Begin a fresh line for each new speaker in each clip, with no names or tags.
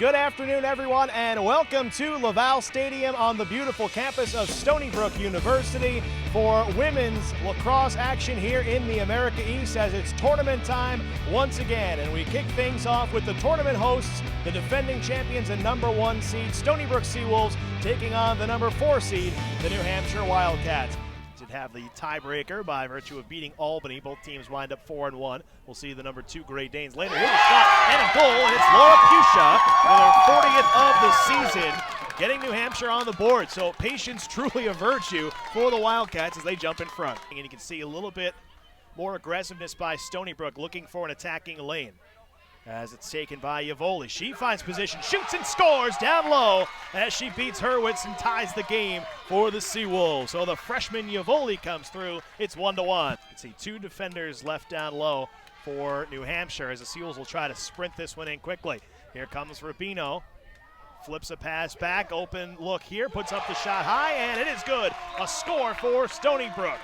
Good afternoon, everyone, and welcome to Laval Stadium on the beautiful campus of Stony Brook University for women's lacrosse action here in the America East as it's tournament time once again. And we kick things off with the tournament hosts, the defending champions and #1 seed Stony Brook Seawolves, taking on the #4 seed, the New Hampshire Wildcats. Did have the tiebreaker by virtue of beating Albany. Both teams wind up 4-1. We'll see the #2 Great Danes later. Here's a shot and a goal, and it's Laura Pusha with her 40th of the season, getting New Hampshire on the board. So patience truly a virtue for the Wildcats as they jump in front. And you can see a little bit more aggressiveness by Stony Brook, looking for an attacking lane. As it's taken by Yavoli. She finds position, shoots and scores down low as she beats Hurwitz and ties the game for the Seawolves. So the freshman Yavoli comes through. It's 1-1. You can see two defenders left down low for New Hampshire as the Seawolves will try to sprint this one in quickly. Here comes Rubino. Flips a pass back, open look here, puts up the shot high, and it is good. A score for Stony Brook.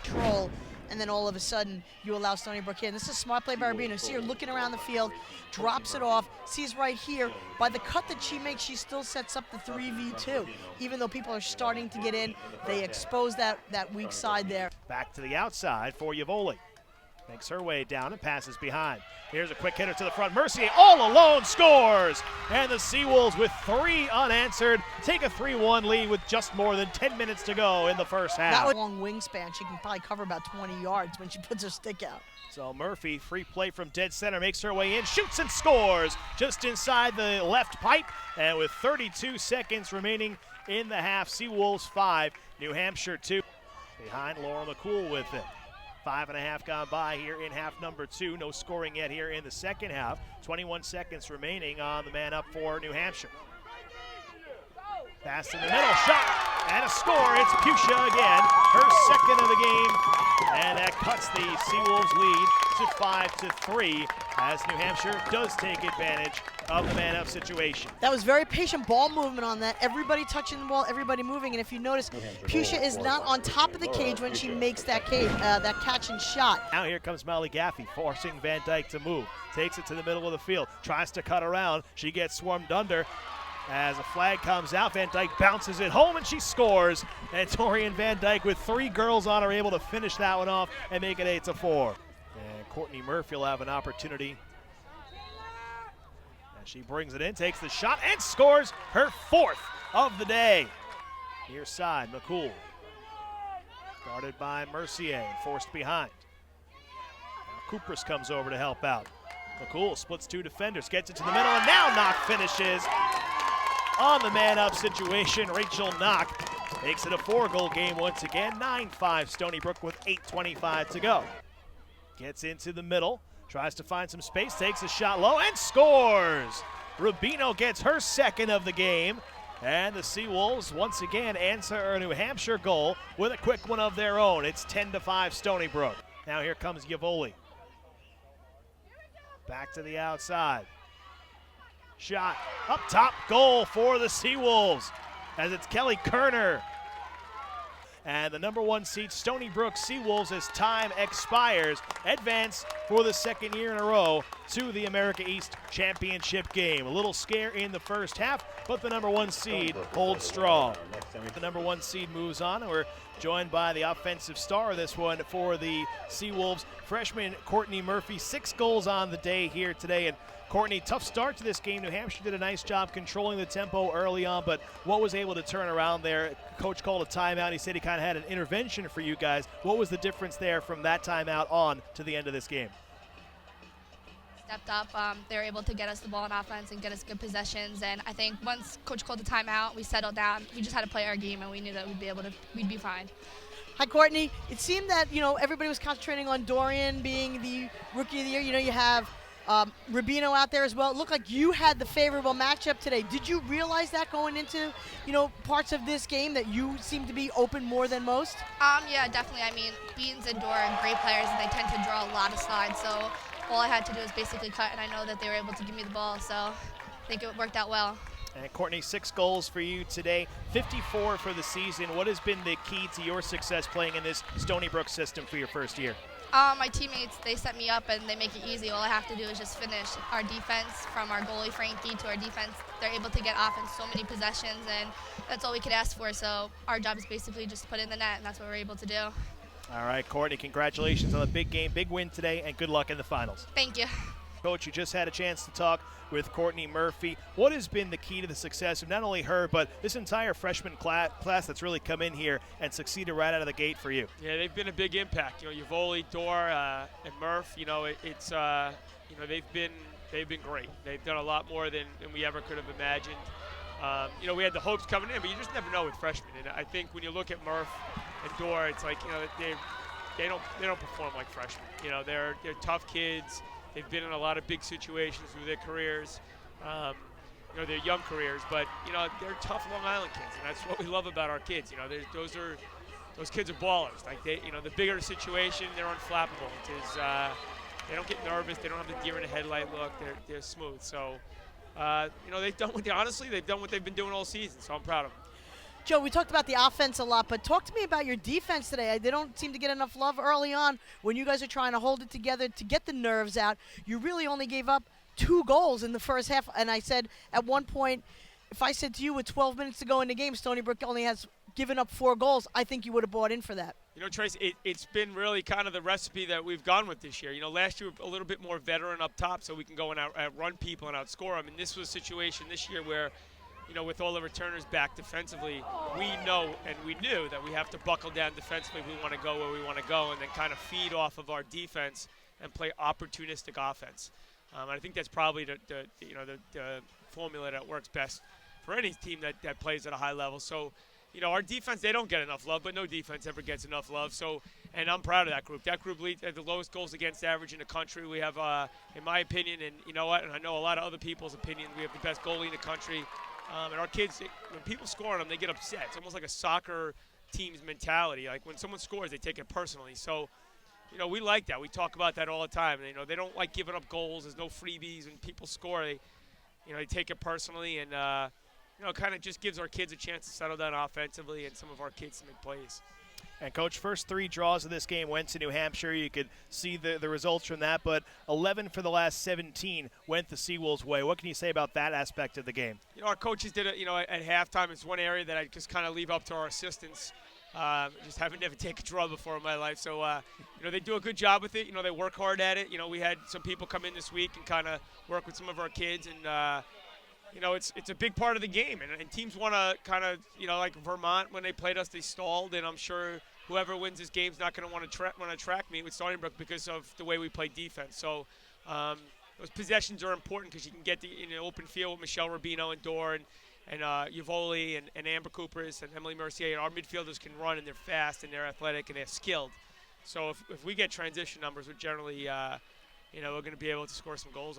Control. And then all of a sudden, you allow Stony Brook in. This is a smart play by Rubino. See her looking around the field, drops it off, sees right here. By the cut that she makes, she still sets up the 3v2. Even though people are starting to get in, they expose that weak side there.
Back to the outside for Yavoli. Makes her way down and passes behind. Here's a quick hitter to the front. Mercier all alone scores. And the Seawolves with 3 unanswered take a 3-1 lead with just more than 10 minutes to go in the first half.
That was a long wingspan. She can probably cover about 20 yards when she puts her stick out.
So Murphy, free play from dead center, makes her way in, shoots and scores just inside the left pipe. And with 32 seconds remaining in the half, Seawolves 5, New Hampshire 2. Behind Laura McCool with it. 5.5 gone by here in half #2. No scoring yet here in the second half. 21 seconds remaining on the man up for New Hampshire. Pass in the middle, shot, and a score. It's Pusha again, her second of the game, and that cuts the Seawolves lead to 5-3 as New Hampshire does take advantage of the man-up situation.
That was very patient ball movement on that. Everybody touching the ball, everybody moving, and if you notice, Pusha is not on top of the cage when she makes that catch and shot.
Now here comes Molly Gaffey, forcing Van Dyke to move. Takes it to the middle of the field, tries to cut around. She gets swarmed under. As a flag comes out, Van Dyke bounces it home and she scores. And Torian Van Dyke with 3 girls on her able to finish that one off and make it 8-4. And Courtney Murphy will have an opportunity. And she brings it in, takes the shot and scores her 4th of the day. Near side, McCool. Guarded by Mercier, forced behind. Now Kupris comes over to help out. McCool splits 2 defenders, gets it to the middle, and now Knock finishes on the man-up situation. Rachel Knock makes it a 4-goal game once again. 9-5 Stony Brook with 8:25 to go. Gets into the middle, tries to find some space, takes a shot low, and scores! Rubino gets her 2nd of the game, and the Seawolves once again answer a New Hampshire goal with a quick one of their own. It's 10-5 Stony Brook. Now here comes Yavoli. Back to the outside. Shot up top, goal for the Seawolves as it's Kelly Kerner. And the #1 seed Stony Brook Seawolves, as time expires, advance for the 2nd year in a row to the America East Championship game. A little scare in the first half, but the #1 seed holds strong. The #1 seed moves on. We're joined by the offensive star of this one for the Seawolves, freshman Courtney Murphy. 6 goals on the day here today. And Courtney, tough start to this game. New Hampshire did a nice job controlling the tempo early on, but what was able to turn around there? Coach called a timeout. He said he kind of had an intervention for you guys. What was the difference there from that timeout on to the end of this game?
Stepped up. They were able to get us the ball in offense and get us good possessions. And I think once Coach called the timeout, we settled down. We just had to play our game, and we knew that we'd be fine.
Hi, Courtney. It seemed that everybody was concentrating on Dorian being the rookie of the year. You have Rubino out there as well. It looked like you had the favorable matchup today. Did you realize that going into parts of this game, that you seem to be open more than most?
Yeah, definitely. I mean, Beans and Dora are great players, and they tend to draw a lot of slides. So all I had to do was basically cut, and I know that they were able to give me the ball. So I think it worked out well.
And Courtney, 6 goals for you today, 54 for the season. What has been the key to your success playing in this Stony Brook system for your first year?
My teammates, they set me up and they make it easy. All I have to do is just finish. Our defense, from our goalie Frankie to our defense, they're able to get offense so many possessions, and that's all we could ask for. So our job is basically just to put in the net, and that's what we're able to do.
All right, Courtney, congratulations on the big game, big win today, and good luck in the finals.
Thank you.
Coach, you just had a chance to talk with Courtney Murphy. What has been the key to the success of not only her, but this entire freshman class that's really come in here and succeeded right out of the gate for you?
Yeah, they've been a big impact. Yvoli, Dor, and Murph. They've been great. They've done a lot more than we ever could have imagined. We had the hopes coming in, but you just never know with freshmen. And I think when you look at Murph and Dor, it's like they don't perform like freshmen. They're tough kids. They've been in a lot of big situations through their careers, their young careers, but, they're tough Long Island kids, and that's what we love about our kids. Those kids are ballers. Like, the bigger the situation, they're unflappable. They don't get nervous. They don't have the deer in the headlight look. They're smooth. So, they've done what they've been doing all season, so I'm proud of them.
Joe, we talked about the offense a lot, but talk to me about your defense today. They don't seem to get enough love early on when you guys are trying to hold it together to get the nerves out. You really only gave up 2 goals in the first half, and I said at one point, if I said to you with 12 minutes to go in the game, Stony Brook only has given up 4 goals, I think you would have bought in for that.
Trace, it's been really kind of the recipe that we've gone with this year. Last year a little bit more veteran up top so we can go and run people and outscore them, and this was a situation this year where with all the returners back defensively, we know and we knew that we have to buckle down defensively. We want to go where we want to go and then kind of feed off of our defense and play opportunistic offense. I think that's probably the formula that works best for any team that plays at a high level. So, our defense, they don't get enough love, but no defense ever gets enough love. So, and I'm proud of that group. That group leads at the lowest goals against average in the country. We have, in my opinion, and you know what, and I know a lot of other people's opinion, we have the best goalie in the country. And our kids, when people score on them, they get upset. It's almost like a soccer team's mentality. Like when someone scores, they take it personally. So, we like that. We talk about that all the time. And, they don't like giving up goals. There's no freebies. When people score, they take it personally. And, kind of just gives our kids a chance to settle down offensively and some of our kids to make plays.
And, Coach, first 3 draws of this game went to New Hampshire. You could see the results from that, but 11 for the last 17 went the Seawolves' way. What can you say about that aspect of the game?
Our coaches did it, at halftime. It's one area that I just kind of leave up to our assistants. Just haven't never taken a draw before in my life. So, they do a good job with it. They work hard at it. We had some people come in this week and kind of work with some of our kids. And, it's a big part of the game. And teams want to kind of, like Vermont, when they played us, they stalled. And I'm sure whoever wins this game is not going to want to track me with Stony Brook because of the way we play defense. So those possessions are important because you can get in an open field with Michelle Rubino and Dor and Yvoli and Amber Coopers and Emily Mercier. And our midfielders can run, and they're fast, and they're athletic, and they're skilled. So if we get transition numbers, we're generally, we're going to be able to score some goals.